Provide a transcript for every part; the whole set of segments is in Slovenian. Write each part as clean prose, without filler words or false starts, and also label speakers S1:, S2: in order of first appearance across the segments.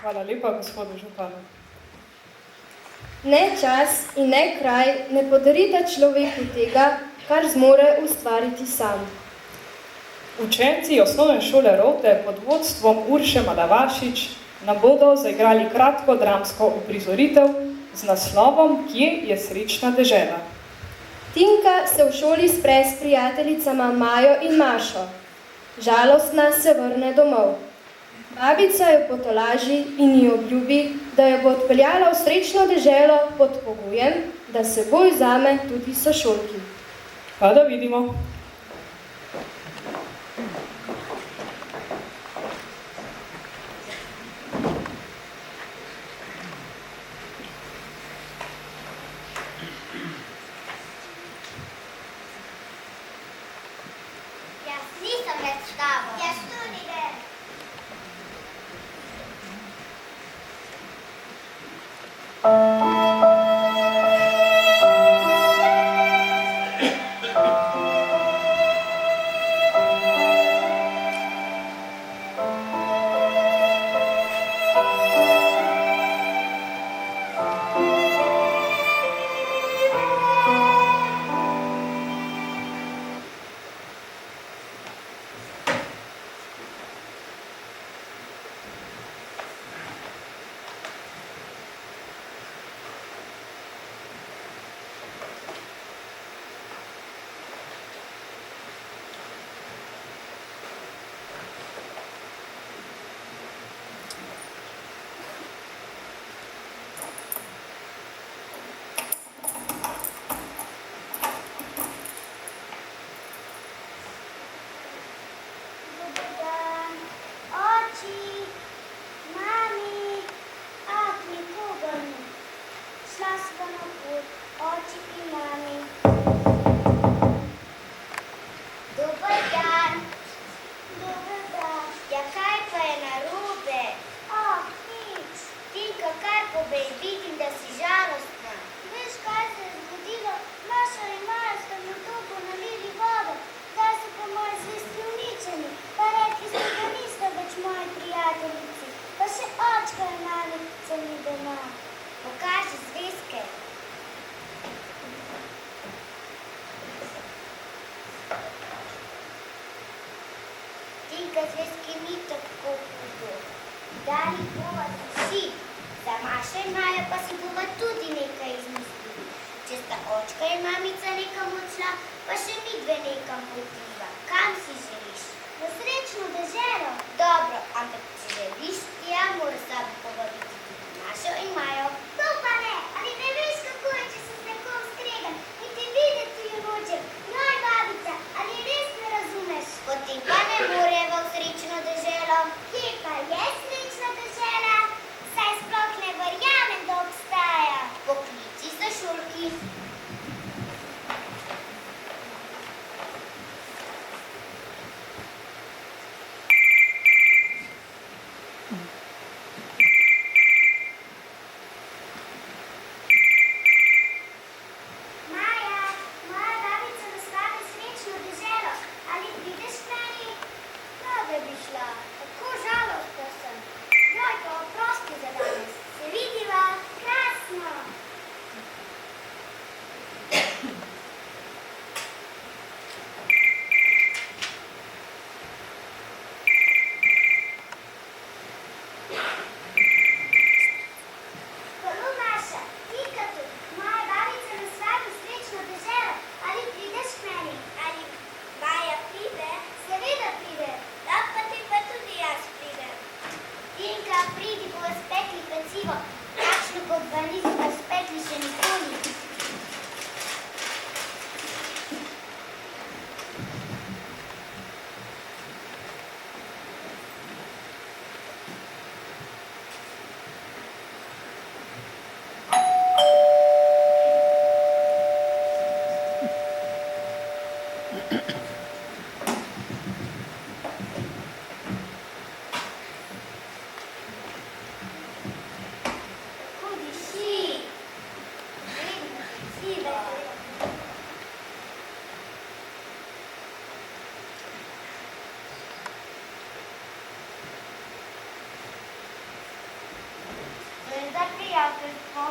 S1: Hvala lepa, gospodu županu.
S2: Ne čas in ne kraj ne podarita človeku tega, kar zmore ustvariti sam.
S1: Učenci osnovne šole Rote pod vodstvom Urše Malavašič nam bodo zaigrali kratko dramsko uprizoritev z naslovom Kje je srečna dežela.
S2: Tinka se v šoli spre s prijateljicama Majo in Mašo. Žalostna se vrne domov. Babica jo potolaži in ji obljubi, da jo bo odpeljala v srečno deželo pod pogojem, da se seboj vzame tudi sošolki.
S1: Pa da vidimo.
S3: za prijateljstvo.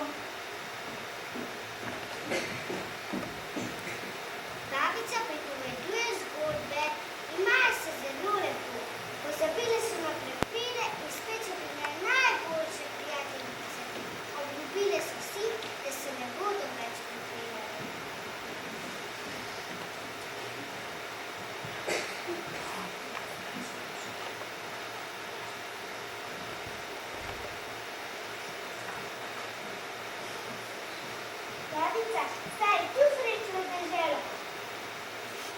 S3: Babica pripoveduje zgodbe, imajo se zelo lepo. Pozabile so na prepire in spet so bile najboljše prijateljice. Obljubile so si, da se ne bodo več prepirale. Babica, saj tu srečno deželo.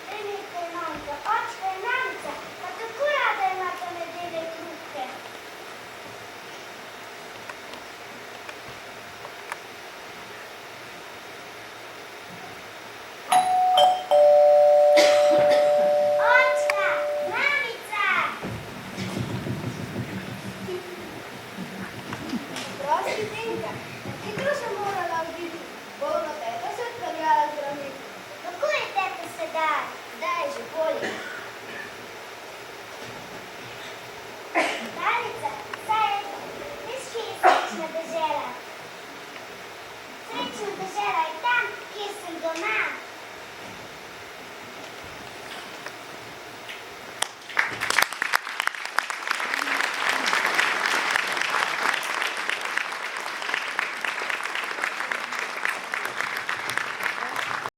S3: Reniko in mamka, očka in mamica, pa tako rada imata nedelje kruhke. Očka, mamica! Prosti, Denka, hitro sem morala oditi. Bolno teta se odpeljala z zdravniku. Kako je teta sedaj? Zdaj je že bolje. Babica, saj je, veš, kje je srečna dežela? Srečna dežela